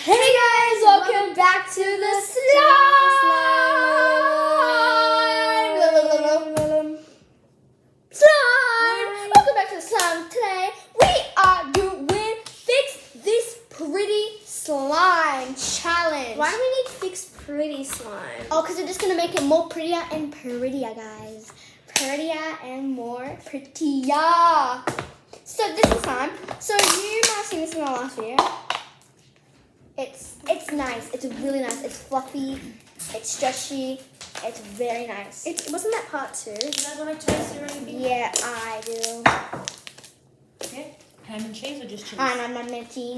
Hey guys, welcome back to the slime. Welcome back to the slime. Today we are doing Fix This Pretty Slime Challenge. Why do we need Fix Pretty Slime? Oh, because we're just going to make it more prettier and prettier, guys. Prettier and more prettier. So this is slime. So you might have seen this in the last video. It's nice. It's really nice. It's fluffy. It's stretchy. It's very nice. Wasn't that part 2? Do you guys want to toast it or anything? Yeah, I do. Okay. Ham and cheese or just cheese? And I'm on the cheese.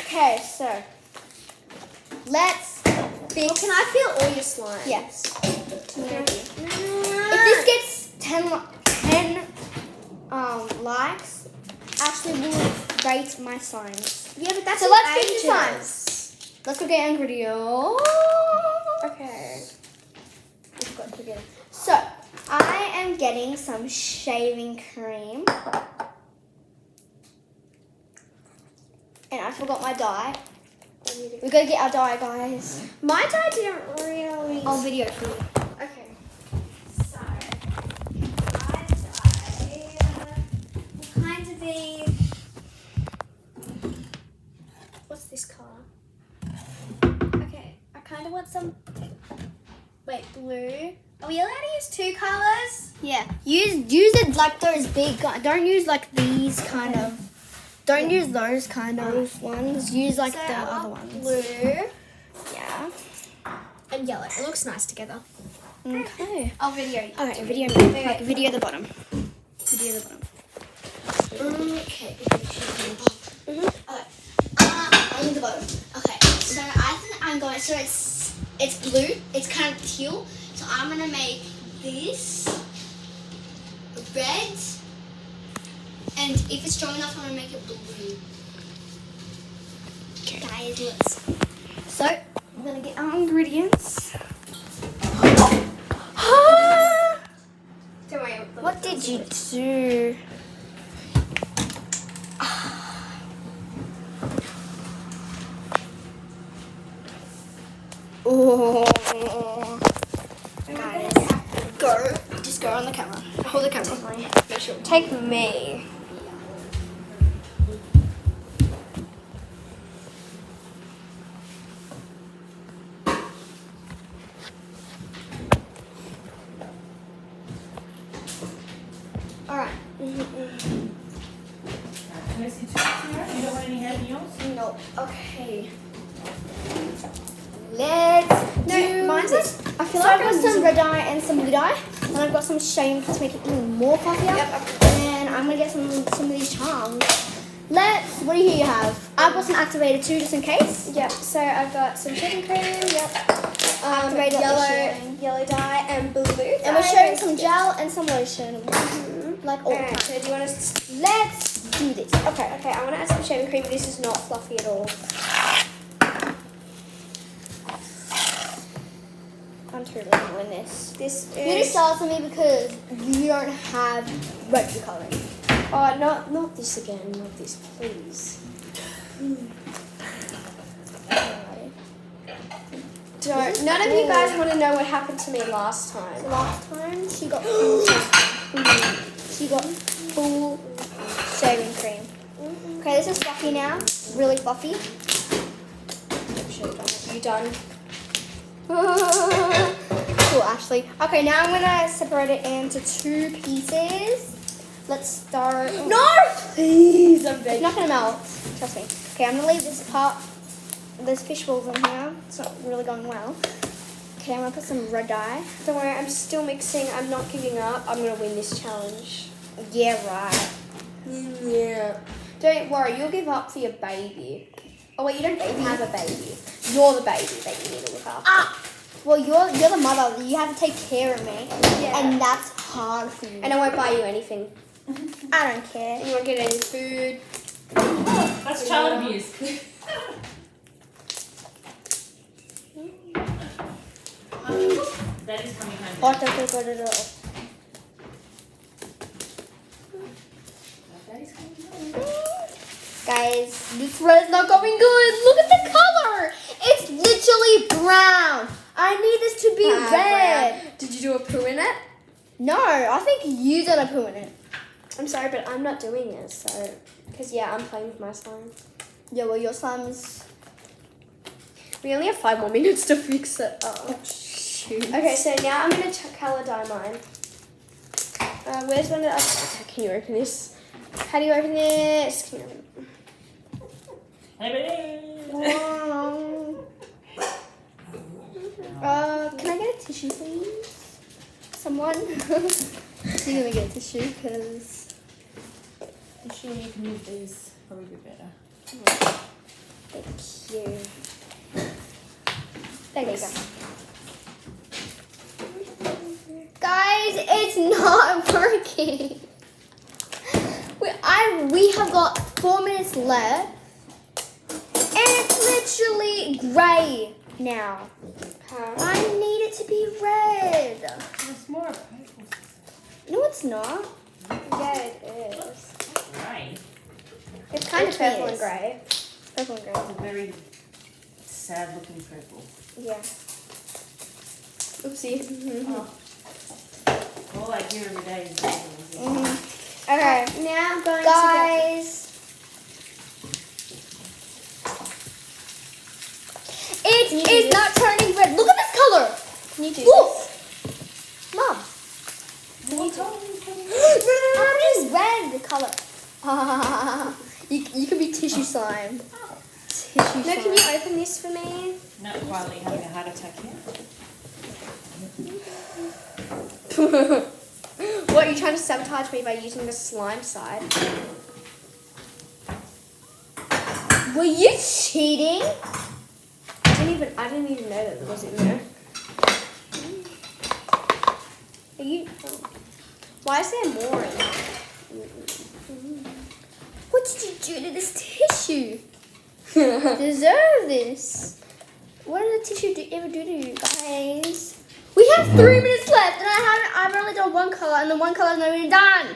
Okay, so let's fix. Well, can I feel all your slime? Yes. If this gets 10 likes, Ashley will rate my slimes. Yeah, but that's So let's fix the slimes. Let's go get ingredients. Okay. We've got to get it. So I am getting some shaving cream, and I forgot my dye. We gotta get our dye, guys. My dye didn't really. I'll video for you. Okay. So, my dye will kind of be. What's this color? Okay, I kind of want some. Wait, blue. Are we allowed to use 2 colors? Yeah, use it like those big. Don't use like these kind of. Don't use those kind of ones. Use like So the I other want ones. blue Yeah. and yellow. It looks nice together. Okay. I'll video you. Okay. Video me. Like video the bottom. Video the bottom. Okay. Okay. I'm in the bottom. Okay. So I think I'm going. So it's blue. It's kind of teal. So I'm gonna make this red. And if it's strong enough, I'm gonna make it blue. Okay. Guys, let's. So I'm gonna get our ingredients. Don't worry. What did you do? Oh, guys, go. Just go on the camera. Hold the camera. Make sure. Take me. All right. Can I see 2 here? You don't want any anything else? No. Okay. Let's do. mine's this. I feel like I've got some red dye and some blue dye, and I've got some shame to make it even more fluffier. And I'm gonna get some of these charms. Let's. What do you have? I've got some activated too, just in case. Yep. So I've got some shaving cream. Yep. Activated Yellow dye and blue. And we're sharing some gel and some lotion. Like all the Alright, time. so do you want to? Let's do this. Okay. I want to add some shaving cream. This is not fluffy at all. I'm totally gonna win this. This You need to is. sell it to me because you don't have red food coloring. Oh, not this again. Not this, please. Don't. None of you guys want to know what happened to me last time. Last time she got full shaving cream. Okay, this is fluffy now. Really fluffy. You done? Cool, Ashley. Okay, now I'm gonna separate it into 2 pieces. Let's start. No, please. I'm It's begging. not gonna melt. Trust me. Okay, I'm gonna leave this part. There's fish balls in here. It's not really going well. Okay, I'm gonna put some red dye. Don't worry. I'm still mixing. I'm not giving up. I'm gonna win this challenge. Yeah, right. Yeah. Don't worry. You'll give up for your baby. Oh wait, you don't have a baby. You're the baby that you need to look after. Well, you're the mother. You have to take care of me, Yeah. and that's hard for you. And I won't buy you anything. I don't care. You won't get any food. That's child abuse. That is coming home. Hot, it's gonna be good. Guys, this red is not going good. Look at the color. It's literally brown. I need this to be red. Brown. Did you do a poo in it? No, I think you done a poo in it. I'm sorry, but I'm not doing it, so... Because, yeah, I'm playing with my slime. Yeah, well, your slime is... We only have 5 more minutes to fix it. Oh. Shoot. Okay, so now I'm going to colour dye mine. Where's one that... Can you open this? How do you open this? Can you open Wow. Can I get a tissue, please? Someone? You're gonna get a tissue because. I'm sure you can use these. Probably be better. Thank you. There you go. Guys, it's not working. We have got 4 minutes left, and it's literally grey now. I need it to be red. It's more purple. No, it's not. Yeah, it is. Right. It's kind of It purple is. and grey. Purple and grey. It's a very sad looking purple. Yeah. Oopsie. Oh. All I hear every day is purple. Okay, Now I'm going guys. It is not turning red. Look at this color. Can you do Look. this? Mom. What color is it? It is red, the color. you can be tissue slime. Tissue No, slime. can you open this for me? Not quietly having a heart attack here. What, are you trying to sabotage me by using the slime side? Were you cheating? I didn't even know that it was in there. Are you? Oh. Why is there more in there? What did you do to this tissue? Deserve this. What did the tissue ever do to you guys? We have 3 minutes left, and I've only done one color, and the one color is not even done.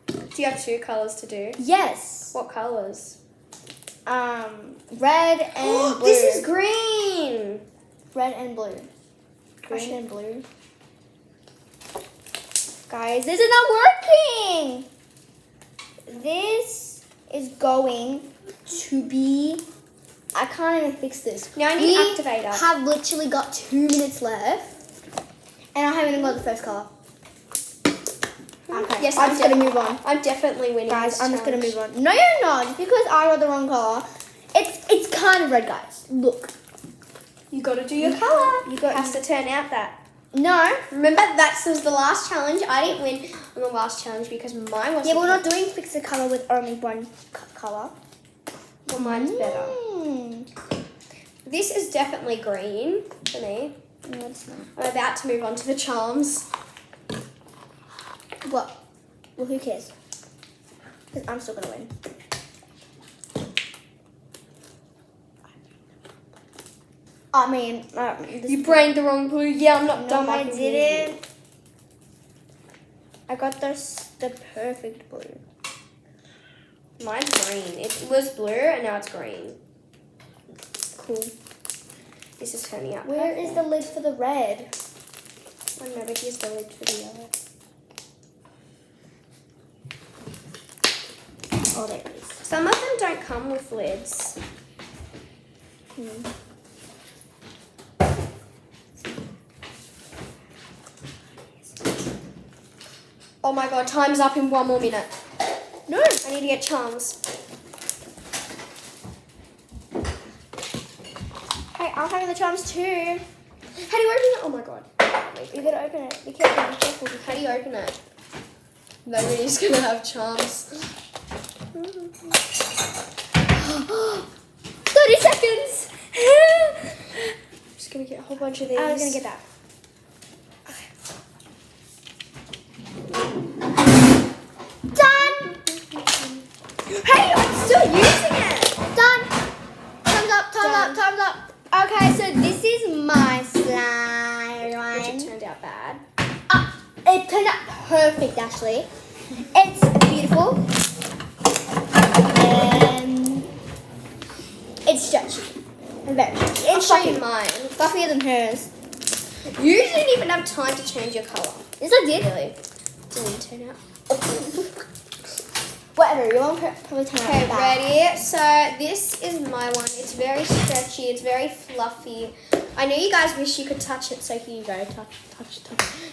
Do you have 2 colours to do? Yes. What colours? Red and blue. This is green. Red and blue. Green and blue. Guys, this is not working. This is going to be... I can't even fix this. Now I need activator. We have literally got 2 minutes left. And I haven't even got the first color. Okay, Yes, I'm just going to move on. I'm definitely winning. Guys, this I'm just going to challenge. move on. No, you're not. Just because I got the wrong color. It's kind of red, guys. Look. You got to do your colour. You got- It has to turn out that. No. Remember, that was the last challenge. I didn't win on the last challenge because mine wasn't. Yeah, we're not doing fix the color with only one color. Well, mine's better. Mm. This is definitely green for me. No, it's not. I'm about to move on to the charms. What? Well, who cares? Because I'm still going to win. I mean, this You brained the wrong blue. Yeah, I'm not No, dumb. I can hear didn't. I got the perfect blue. you. Mine's green. It was blue and now it's green. Cool. This is turning out. Where is the lid for the red? I don't know, but here's the lid for the yellow. Oh, there it is. Some of them don't come with lids. Oh my god, time's up in 1 more minute. No. I need to get charms. Hey, I'm having the charms too. How do you open it? Oh my god. You gotta open it. Be careful, be careful. How do you open it? Nobody's gonna have charms. 30 seconds. I'm just gonna get a whole bunch of these. I was gonna get that. Done. Hey, I'm still using it. Done. Time's up. Time's up. Time's up. Okay, so this is my slime. Which it turned out bad. It turned out perfect, actually. It's beautiful. And it's stretchy. And very stretchy. I'll It's show you fluffy. mine. Fluffier than hers. You didn't even have time to change your colour. Yes, I did. Really? Didn't turn out. Whatever, you won't probably turn Okay, out bad. ready? So this is my one. It's very stretchy. It's very fluffy. I know you guys wish you could touch it, so here you go. Touch.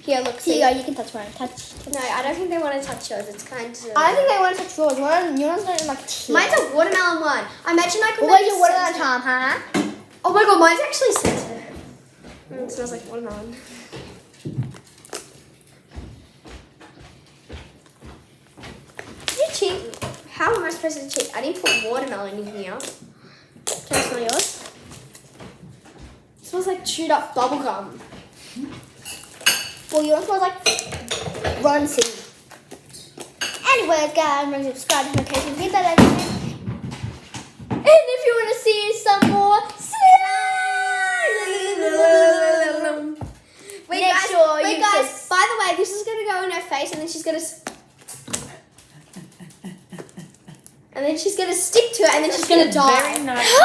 Here, look. Here See? you go, you can touch mine. Touch. No, I don't think they want to touch yours. It's kind of. I don't think they want to touch yours. Yours don't like tear. Mine's a watermelon one. I imagine I could. What was maybe your watermelon scent it. charm, huh? Oh my god, mine's actually scented. It smells like watermelon. Did you cheat? How am I supposed to cheat? I didn't put watermelon in here. Can I smell yours? It smells like chewed up bubble gum. Well, yours smells like run seed. Anyways, guys, remember to subscribe to my page and hit that like button. And if you want to see some more Wait, Make guys, sure wait, you guys. just- By the way, this is gonna go in her face, and then she's gonna, and then she's gonna stick to it, and then she's gonna die. Very nice.